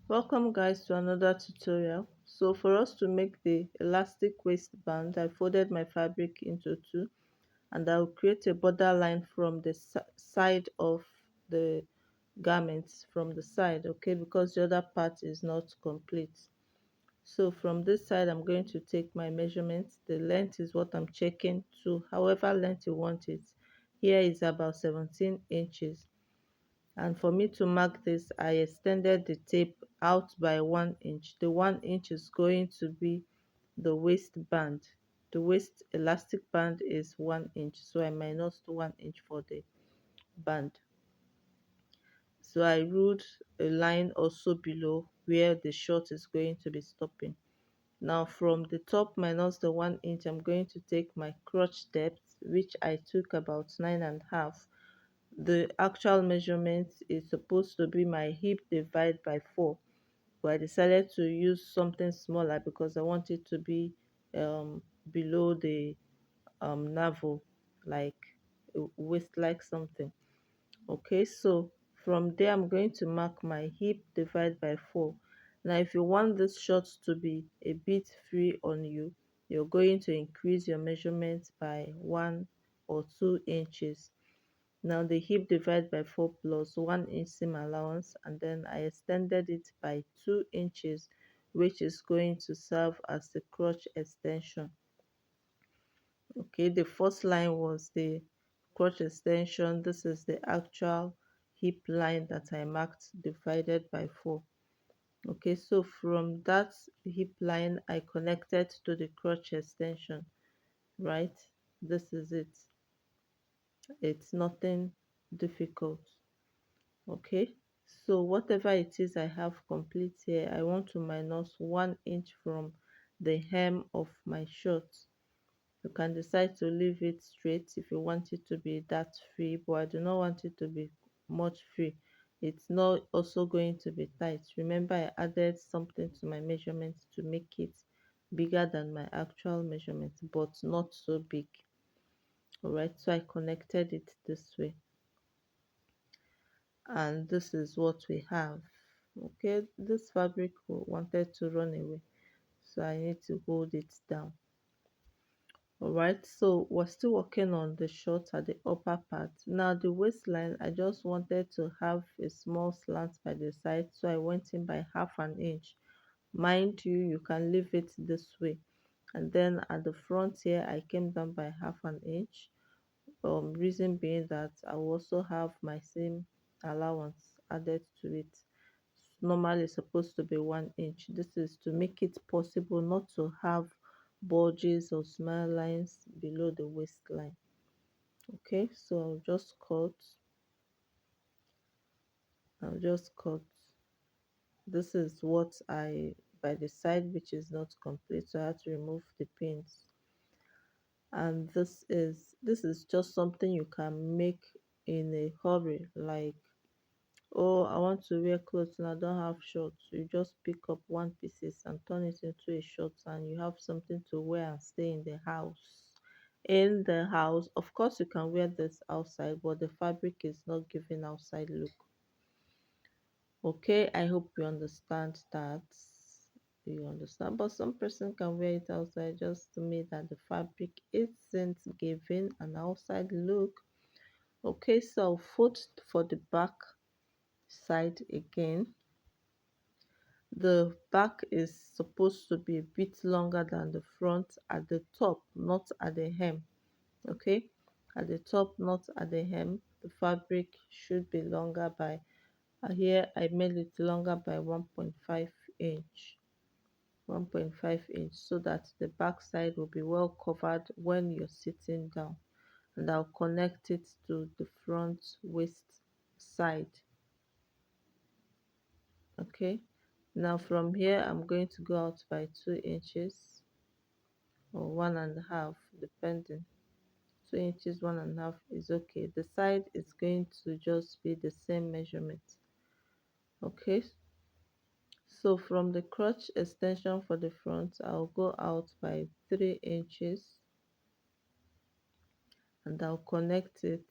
Welcome guys to another tutorial. So for us to make the elastic waistband, I folded my fabric into two and I'll create a border line from the side of the garments from the side, okay, because the other part is not complete. So from this side, I'm going to take my measurements. The length is what I'm checking to however length you want it. Here is about 17 inches, and for me to mark this I extended the tape out by 1 inch. The 1 inch is going to be the waistband. The waist elastic band is 1 inch, so I minus 1 inch for the band. So I ruled a line also below where the short is going to be stopping. Now from the top minus the 1 inch, I'm going to take my crotch depth, which I took about 9.5. The actual measurement is supposed to be my hip divided by 4, but I decided to use something smaller because I want it to be below the navel, like waist like something. Okay, so from there I'm going to mark my hip divided by 4. Now if you want this short to be a bit free on you, you're going to increase your measurement by 1 or 2 inches. Now the hip divided by 4 plus 1 inch seam allowance, and then I extended it by 2 inches, which is going to serve as the crotch extension. Okay, the first line was the crotch extension. This is the actual hip line that I marked divided by 4. Okay, so from that hip line I connected to the crotch extension, right? This is it. It's nothing difficult. Okay, so whatever it is I have complete here, I want to minus 1 inch from the hem of my shirt. You can decide to leave it straight if you want it to be that free, but I do not want it to be much free. It's not also going to be tight. Remember, I added something to my measurement to make it bigger than my actual measurement, but not so big. All right, so I connected it this way, and this is what we have. Okay, this fabric wanted to run away, so I need to hold it down. All right, so we're still working on the short at the upper part. Now the waistline, I just wanted to have a small slant by the side, so I went in by 1/2 inch. Mind you, you can leave it this way. And then at the front here, I came down by 1/2 inch. Reason being that I will also have my seam allowance added to it. Normally it's supposed to be 1 inch. This is to make it possible not to have bulges or smile lines below the waistline. Okay, so I'll just cut. This is what I by the side, which is not complete, so I have to remove the pins. And this is just something you can make in a hurry, like, oh, I want to wear clothes and I don't have shorts. You just pick up one pieces and turn it into a short, and you have something to wear and stay in the house. In the house, of course, you can wear this outside, but the fabric is not giving outside look. Okay, I hope you understand that. You understand, but some person can wear it outside. Just to me, that the fabric isn't giving an outside look. Okay, so foot for the back side again. The back is supposed to be a bit longer than the front at the top, not at the hem. Okay, at the top, not at the hem. The fabric should be longer by here I made it longer by 1.5 inch. 1.5 inch, so that the back side will be well covered when you're sitting down. And I'll connect it to the front waist side. Okay, now from here I'm going to go out by 2 inches or 1.5, depending. 2 inches, 1.5 is okay. The side is going to just be the same measurement. Okay, so from the crotch extension for the front, I'll go out by 3 inches, and I'll connect it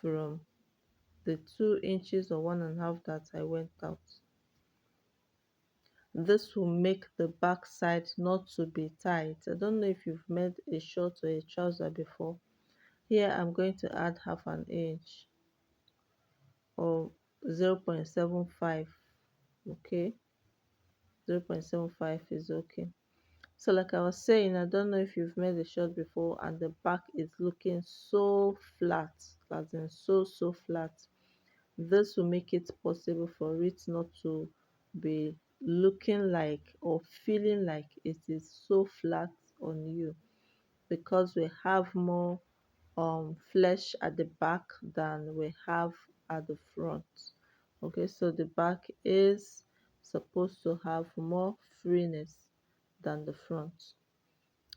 from the 2 inches or 1.5 that I went out. This will make the back side not to be tight. I don't know if you've made a short or a trouser before. Here I'm going to add half an inch or 0.75. Okay, 0.75 is okay. So like I was saying, I don't know if you've made a short before and the back is looking so flat, as in so flat. This will make it possible for it not to be looking like or feeling like it is so flat on you, because we have more flesh at the back than we have at the front. Okay, so the back is supposed to have more freeness than the front.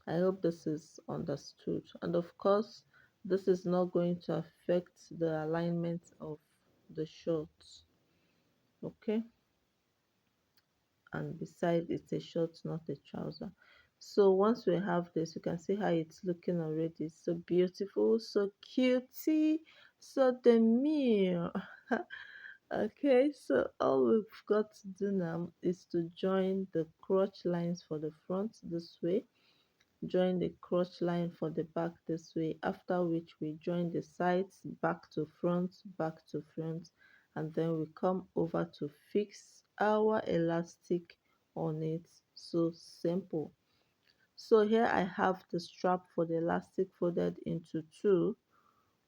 I hope this is understood. And of course, this is not going to affect the alignment of the shorts. Okay, and beside it's a short, not a trouser. So once we have this, you can see how it's looking already. So beautiful, so cutie, so demure. Okay, so all we've got to do now is to join the crotch lines for the front this way, join the crotch line for the back this way, after which we join the sides back to front, and then we come over to fix our elastic on it. So simple. So here I have the strap for the elastic folded into two,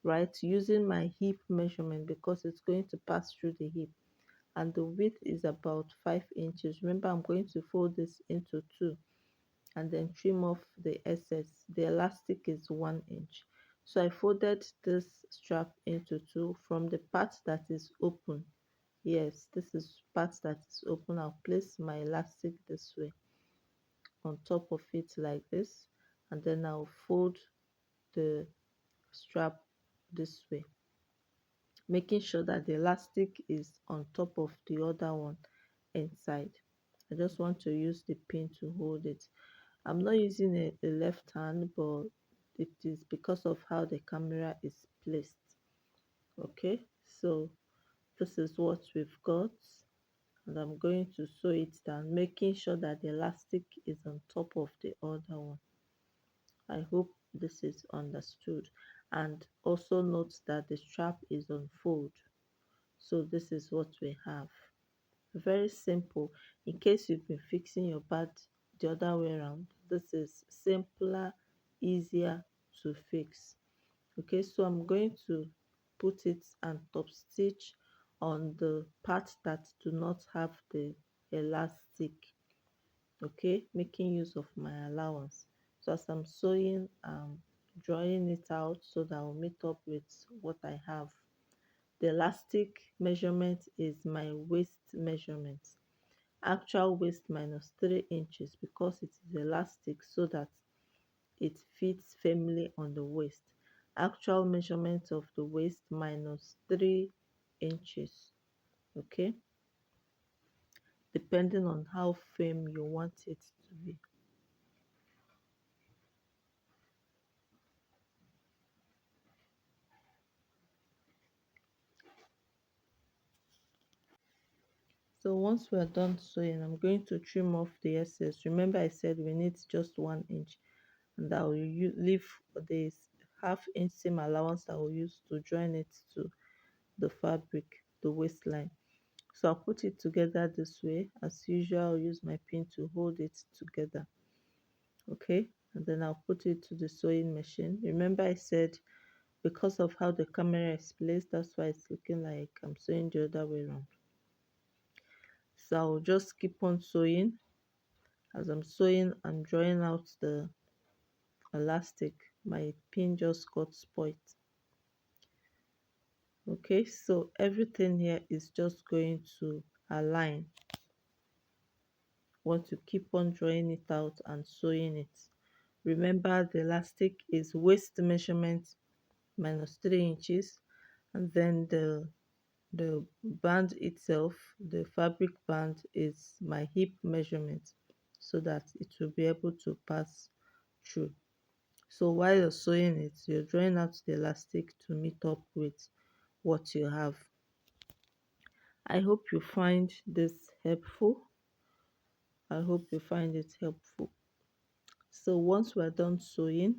right, using my hip measurement because it's going to pass through the hip, and the width is about 5 inches. Remember, I'm going to fold this into two and then trim off the excess. The elastic is 1 inch. So I folded this strap into two from the part that is open. Yes, this is part that is open. I'll place my elastic this way on top of it like this, and then I'll fold the strap this way, making sure that the elastic is on top of the other one inside. I just want to use the pin to hold it. I'm not using a left hand, but it is because of how the camera is placed. Okay, so this is what we've got, and I'm going to sew it down, making sure that the elastic is on top of the other one. I hope this is understood. And also note that the strap is on fold. So this is what we have. Very simple. In case you've been fixing your bag the other way around, this is simpler, easier to fix. Okay, so I'm going to put it and top stitch on the parts that do not have the elastic. Okay, making use of my allowance. So as I'm sewing, drawing it out so that I'll meet up with what I have. The elastic measurement is my waist measurement. Actual waist minus 3 inches because it is elastic, so that it fits firmly on the waist. Actual measurement of the waist minus 3 inches. Okay, depending on how firm you want it to be. So once we're done sewing, I'm going to trim off the excess. Remember I said we need just 1 inch, and I will leave this half-inch seam allowance I will use to join it to the fabric, the waistline. So I'll put it together this way. As usual, I'll use my pin to hold it together. Okay, and then I'll put it to the sewing machine. Remember I said because of how the camera is placed, that's why it's looking like I'm sewing the other way around. So I'll just keep on sewing. As I'm sewing, I'm drawing out the elastic. My pin just got spoiled. Okay, so everything here is just going to align. Want to keep on drawing it out and sewing it. Remember the elastic is waist measurement minus 3 inches, and then the band itself, the fabric band, is my hip measurement, so that it will be able to pass through. So while you're sewing it, you're drawing out the elastic to meet up with what you have. I hope you find this helpful. I hope you find it helpful. So once we're done sewing,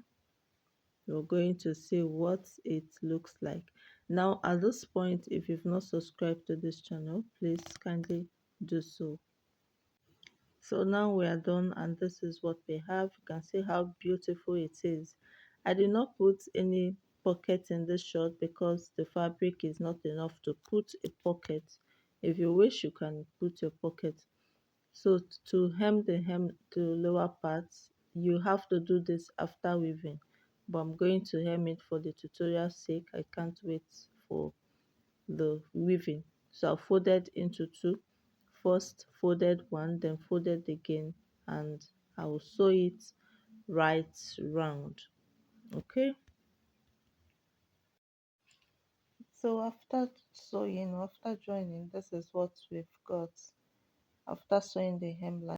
you're going to see what it looks like. Now at this point, if you've not subscribed to this channel, please kindly do so. So now we are done, and this is what we have. You can see how beautiful it is. I did not put any pocket in this short because the fabric is not enough to put a pocket. If you wish, you can put your pocket. So to hem the lower parts, you have to do this after weaving, but I'm going to hem it for the tutorial sake. I can't wait for the weaving. So I folded into two. First folded one, then folded again, and I will sew it right round. Okay, so after sewing, after joining, this is what we've got after sewing the hemline.